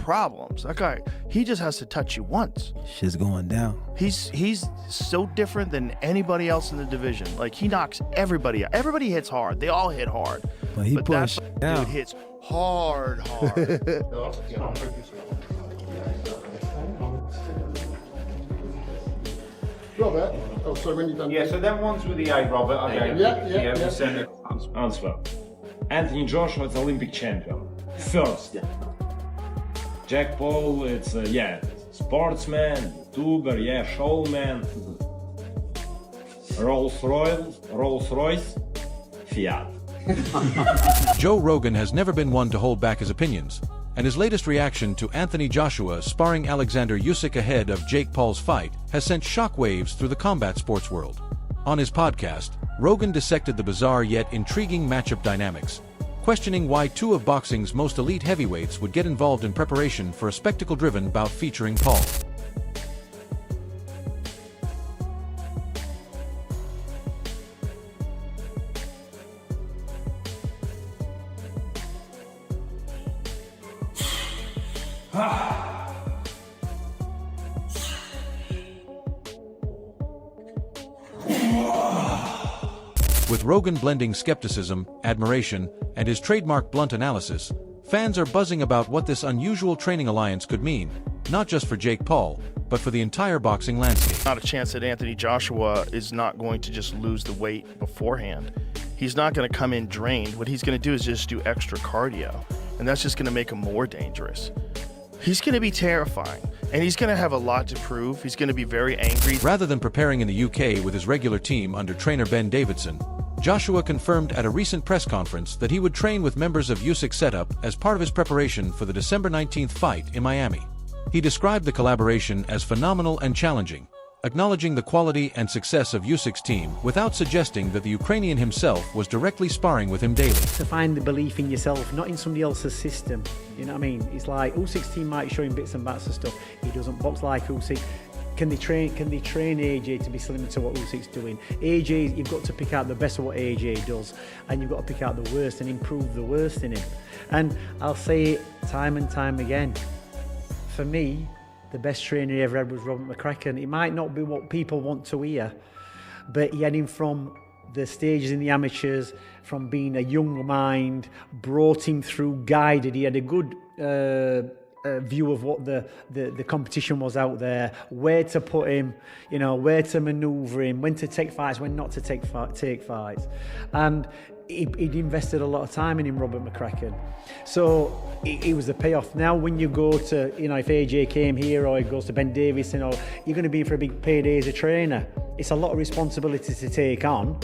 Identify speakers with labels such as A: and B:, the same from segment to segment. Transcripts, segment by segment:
A: problems. That guy, he just has to touch you once.
B: Shit's going down.
A: He's so different than anybody else in the division. Like, he knocks everybody out. Everybody hits hard. They all hit hard.
B: But that
A: dude hits hard.
C: Robert, oh sorry, when you're done.
D: Yeah, so them ones with the eye, Robert. Okay.
C: Yeah.
D: We send it. Answer. AnthonyJoshua is Olympic champion. First. Jack Paul, it's sportsman, YouTuber, showman. Rolls Royce, Fiat.
E: Joe Rogan has never been one to hold back his opinions, and his latest reaction to AnthonyJoshua sparring Oleksandr Usyk ahead of Jake Paul's fight has sent shockwaves through the combat sports world. On his podcast, Rogan dissected the bizarre yet intriguing matchup dynamics, questioning why two of boxing's most elite heavyweights would get involved in preparation for a spectacle-driven bout featuring Paul. With Rogan blending skepticism, admiration, and his trademark blunt analysis, fans are buzzing about what this unusual training alliance could mean, not just for Jake Paul, but for the entire boxing landscape.
A: Not a chance that AnthonyJoshua is not going to just lose the weight beforehand. He's not going to come in drained. What he's going to do is just do extra cardio, and that's just going to make him more dangerous. He's going to be terrifying, and he's going to have a lot to prove. He's going to be very angry.
E: Rather than preparing in the UK with his regular team under trainer Ben Davidson, Joshua confirmed at a recent press conference that he would train with members of Usyk's setup as part of his preparation for the December 19th fight in Miami. He described the collaboration as phenomenal and challenging, acknowledging the quality and success of Usyk's team without suggesting that the Ukrainian himself was directly sparring with him daily.
F: To find the belief in yourself, not in somebody else's system. You know what I mean? It's like Usyk's team might show him bits and bats of stuff. He doesn't box like Usyk. Can they train AJ to be similar to what Usyk's doing? AJ, you've got to pick out the best of what AJ does, and you've got to pick out the worst and improve the worst in him. And I'll say it time and time again. For me, the best trainer he ever had was Robert McCracken. It might not be what people want to hear, but he had him from the stages in the amateurs, from being a young mind, brought him through, guided. He had a good view of what the competition was out there, where to put him, you know, where to maneuver him, when to take fights, when not to take fights. And he'd invested a lot of time in him, Robert McCracken. So it was the payoff. Now when you go to, you know, if AJ came here or he goes to Ben Davison, or you're going to be in for a big payday as a trainer. It's a lot of responsibility to take on.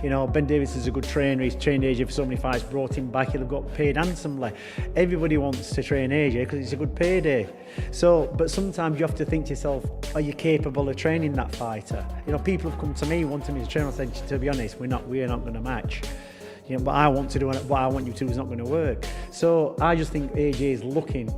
F: You know, Ben Davis is a good trainer. He's trained AJ for so many fights, brought him back. He'll have got paid handsomely. Everybody wants to train AJ because it's a good payday. So, but sometimes you have to think to yourself, are you capable of training that fighter? You know, people have come to me wanting me to train. I said, to be honest, we're not going to match. You know, but I want to do what I want you to do is not going to work. So I just think AJ is looking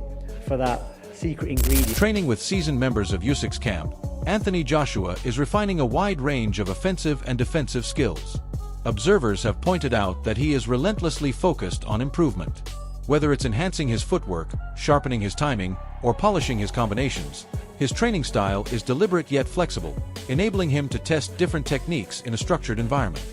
F: for that secret ingredient.
E: Training with seasoned members of Usyk's camp, AnthonyJoshua is refining a wide range of offensive and defensive skills. Observers have pointed out that he is relentlessly focused on improvement. Whether it's enhancing his footwork, sharpening his timing, or polishing his combinations, his training style is deliberate yet flexible, enabling him to test different techniques in a structured environment.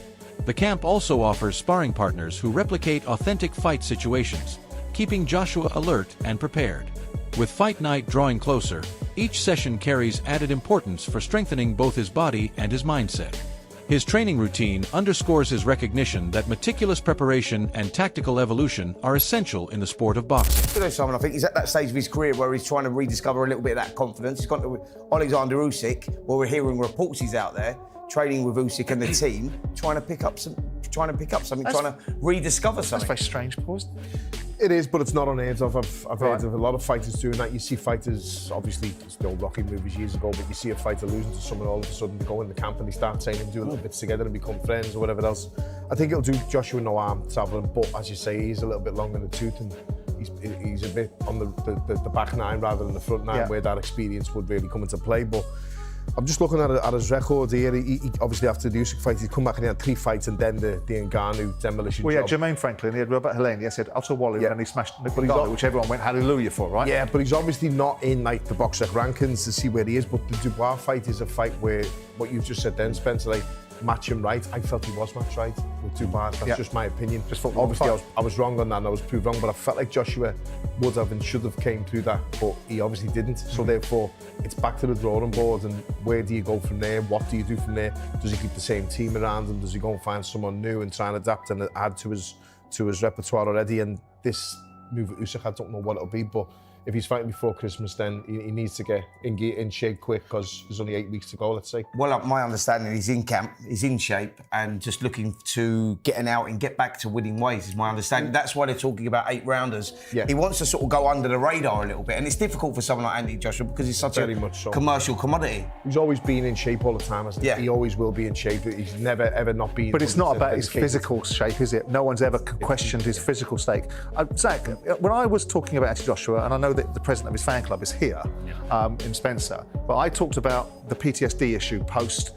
E: The camp also offers sparring partners who replicate authentic fight situations, keeping Joshua alert and prepared. With fight night drawing closer, each session carries added importance for strengthening both his body and his mindset. His training routine underscores his recognition that meticulous preparation and tactical evolution are essential in the sport of boxing.
G: You know, Simon, I think he's at that stage of his career where he's trying to rediscover a little bit of that confidence. He's gone to Oleksandr Usyk, where we're hearing reports he's out there training with Usyk and the team, trying to pick up something, trying to rediscover something.
A: That's very strange, Paul.
C: It is, but it's not unheard of. I've heard of a lot of fighters doing that. You see fighters, obviously, it's the old Rocky movies years ago, but you see a fighter losing to someone, all of a sudden they go in the camp and they start training and do little bits together and become friends or whatever else. I think it'll do Joshua no harm travelling, but as you say, he's a little bit long in the tooth and he's a bit on the back nine rather than the front nine, where that experience would really come into play. But I'm just looking at his record here. He obviously after the Usyk fight, he's come back and he had 3 fights and then the Ngannou demolition
H: Well, yeah,
C: job.
H: Jermaine Franklin, he had Robert Helene, yes, he had Otto Wally,
C: Yeah.
H: and he smashed
C: But he's
H: Ngannou,
C: not-
H: which everyone went hallelujah for, right?
C: Yeah, but he's obviously not in like the BoxRec rankings to see where he is. But the Dubois fight is a fight where what you've just said then, Spencer, like match him right. I felt he was match right with Dubois. That's just my opinion.
H: Just thought
C: obviously I was wrong on that and I was proved wrong, but I felt like Joshua would have and should have came through that, but he obviously didn't. So therefore, it's back to the drawing board and where do you go from there? What do you do from there? Does he keep the same team around him? Does he go and find someone new and try and adapt and add to his repertoire already? And this move at Usyk, I don't know what it'll be, but if he's fighting before Christmas, then he needs to get in shape quick because there's only 8 weeks to go, let's say.
G: Well, my understanding, he's in camp, he's in shape, and just looking to getting out and get back to winning ways is my understanding. That's why they're talking about 8 rounders.
C: Yeah.
G: He wants to sort of go under the radar a little bit, and it's difficult for someone like AnthonyJoshua because he's such
C: Very
G: a
C: much so.
G: commercial commodity.
C: He's always been in shape all the time, hasn't he?
G: Yeah.
C: He always will be in shape. He's never, ever not been...
H: But it's not about his
C: dedicated.
H: physical shape, is it? No one's ever questioned his physical stake. Zach, when I was talking about AnthonyJoshua, and I know that the president of his fan club is here in Spencer, but I talked about the PTSD issue post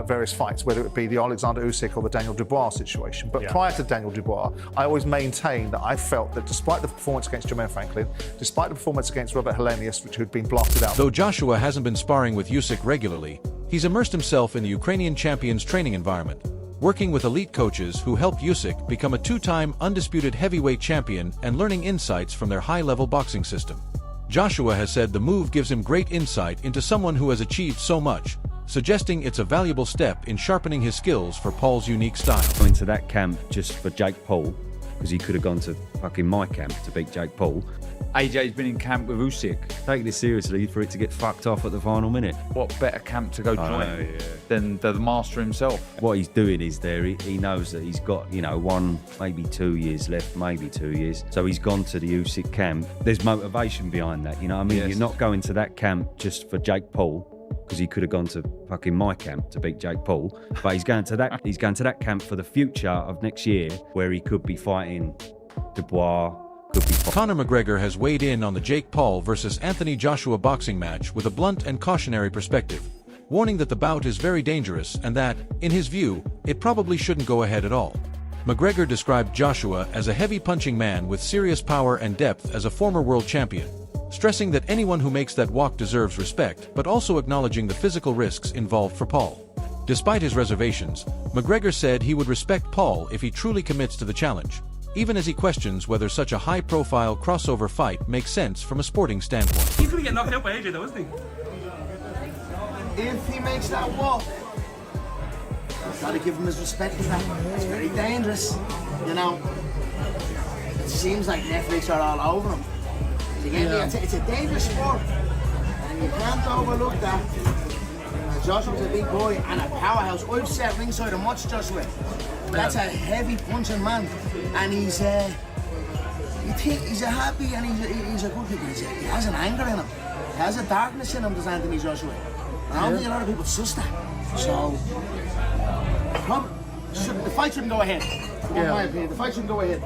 H: various fights, whether it be the Oleksandr Usyk or the Daniel Dubois situation. But prior to Daniel Dubois, I always maintained that I felt that despite the performance against Jermaine Franklin, despite the performance against Robert Helenius, which had been blasted out.
E: Though Joshua hasn't been sparring with Usyk regularly, he's immersed himself in the Ukrainian champion's training environment, working with elite coaches who helped Usyk become a 2-time undisputed heavyweight champion and learning insights from their high-level boxing system. Joshua has said the move gives him great insight into someone who has achieved so much, suggesting it's a valuable step in sharpening his skills for Paul's unique style.
I: Going to that camp just for Jake Paul, because he could have gone to fucking my camp to beat Jake Paul.
J: AJ's been in camp with Usyk.
I: Taking it seriously for it to get fucked off at the final minute.
J: What better camp to go join than the master himself?
I: What he's doing is he knows that he's got, 1, maybe 2 years left, maybe 2 years. So he's gone to the Usyk camp. There's motivation behind that, you know what I mean?
J: Yes.
I: You're not going to that camp just for Jake Paul, because he could have gone to fucking my camp to beat Jake Paul. But he's going to that camp for the future of next year, where he could be fighting Dubois,
E: Conor McGregor has weighed in on the Jake Paul versus AnthonyJoshua boxing match with a blunt and cautionary perspective, warning that the bout is very dangerous and that, in his view, it probably shouldn't go ahead at all. McGregor described Joshua as a heavy-punching man with serious power and depth as a former world champion, stressing that anyone who makes that walk deserves respect, but also acknowledging the physical risks involved for Paul. Despite his reservations, McGregor said he would respect Paul if he truly commits to the challenge, even as he questions whether such a high-profile crossover fight makes sense from a sporting standpoint.
K: He's going to get knocked out by AJ though, isn't he?
L: If he makes that walk, gotta give him his respect for that. It's very dangerous, It seems like Netflix are all over him. It's a dangerous sport, and you can't overlook that. Joshua's a big boy and a powerhouse. I've sat ringside and watched Joshua. That's a heavy punching man, and he's a happy and he's a good kid. He has an anger in him. He has a darkness in him, does AnthonyJoshua. And I don't think a lot of people suss that. So, the fight shouldn't go ahead. In my opinion, the fight shouldn't go ahead.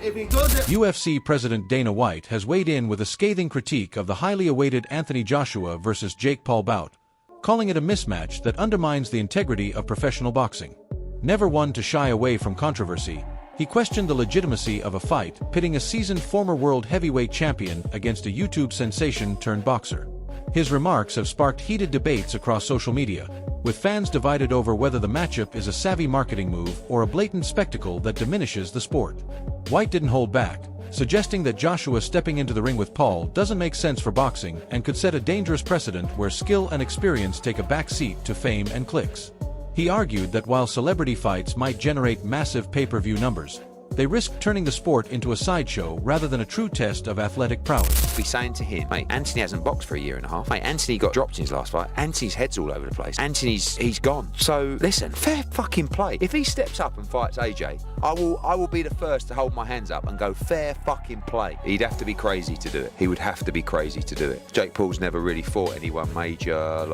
L: If he does it...
E: UFC President Dana White has weighed in with a scathing critique of the highly awaited AnthonyJoshua versus Jake Paul bout, calling it a mismatch that undermines the integrity of professional boxing. Never one to shy away from controversy, he questioned the legitimacy of a fight pitting a seasoned former world heavyweight champion against a YouTube sensation turned boxer. His remarks have sparked heated debates across social media, with fans divided over whether the matchup is a savvy marketing move or a blatant spectacle that diminishes the sport. White didn't hold back, suggesting that Joshua stepping into the ring with Paul doesn't make sense for boxing and could set a dangerous precedent where skill and experience take a back seat to fame and clicks. He argued that while celebrity fights might generate massive pay-per-view numbers, they risk turning the sport into a sideshow rather than a true test of athletic prowess.
M: Be saying to him, mate, Anthony hasn't boxed for a year and a half. Mate, Anthony got dropped in his last fight. Anthony's head's all over the place. He's gone. So listen, fair fucking play. If he steps up and fights AJ, I will be the first to hold my hands up and go fair fucking play. He'd have to be crazy to do it. He would have to be crazy to do it. Jake Paul's never really fought anyone major,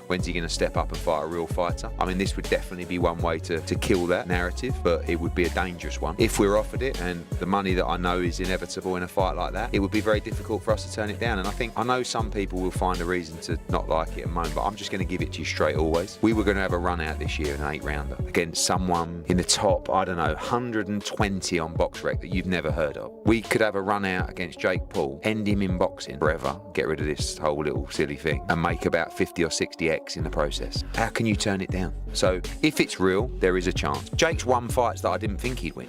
M: When's he going to step up and fight a real fighter? I mean, this would definitely be one way to kill that narrative, but it would be a dangerous one. If we're offered it, and the money that I know is inevitable in a fight like that, it would be very difficult for us to turn it down. And I know some people will find a reason to not like it and moan, but I'm just going to give it to you straight always. We were going to have a run out this year in an 8-rounder against someone in the top, I don't know, 120 on BoxRec that you've never heard of. We could have a run out against Jake Paul, end him in boxing forever, get rid of this whole little silly thing, and make about 50 or 60x in the process. How can you turn it down? So if it's real, there is a chance. Jake's won fights that I didn't think he'd win.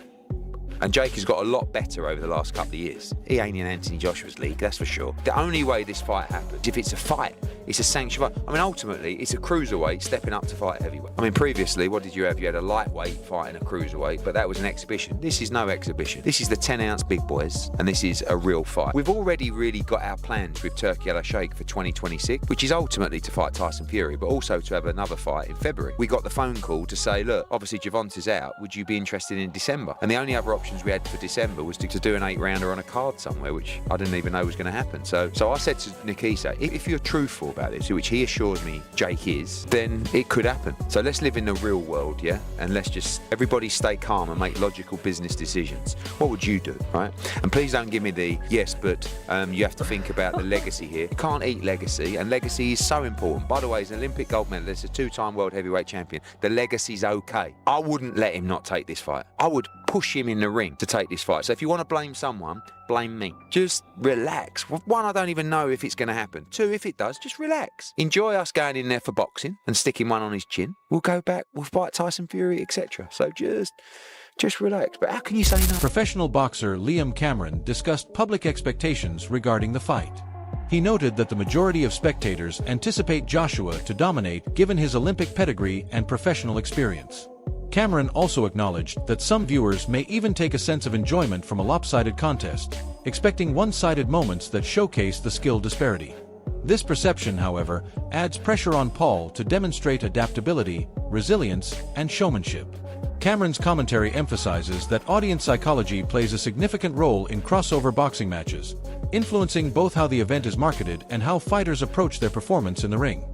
M: And Jake has got a lot better over the last couple of years. He ain't in Anthony Joshua's league, that's for sure. The only way this fight happens, if it's a fight, it's a sanctioned fight. I mean, ultimately, it's a cruiserweight stepping up to fight heavyweight. I mean, previously, what did you have? You had a lightweight fighting a cruiserweight, but that was an exhibition. This is no exhibition. This is the 10-ounce big boys, and this is a real fight. We've already really got our plans with Turki Al-Sheikh for 2026, which is ultimately to fight Tyson Fury, but also to have another fight in February. We got the phone call to say, look, obviously Gervonta's out. Would you be interested in December? And the only other options we had for December was to do an 8-rounder on a card somewhere, which I didn't even know was going to happen. So I said to Nikisa, if you're truthful about this, which he assures me Jake is, then it could happen. So let's live in the real world, yeah? And let's just, everybody stay calm and make logical business decisions. What would you do, right? And please don't give me the, yes, but you have to think about the legacy here. You can't eat legacy, and legacy is so important. By the way, he's an Olympic gold medalist, a 2-time world heavyweight champion. The legacy's okay. I wouldn't let him not take this fight. I would push him in the ring to take this fight. So if you want to blame someone, blame me. Just relax. One, I don't even know if it's going to happen. Two, if it does, just relax. Enjoy us going in there for boxing and sticking one on his chin. We'll go back, we'll fight Tyson Fury, etc. So just relax. But how can you say no?
E: Professional boxer Liam Cameron discussed public expectations regarding the fight. He noted that the majority of spectators anticipate Joshua to dominate given his Olympic pedigree and professional experience. Cameron also acknowledged that some viewers may even take a sense of enjoyment from a lopsided contest, expecting one-sided moments that showcase the skill disparity. This perception, however, adds pressure on Paul to demonstrate adaptability, resilience, and showmanship. Cameron's commentary emphasizes that audience psychology plays a significant role in crossover boxing matches, influencing both how the event is marketed and how fighters approach their performance in the ring.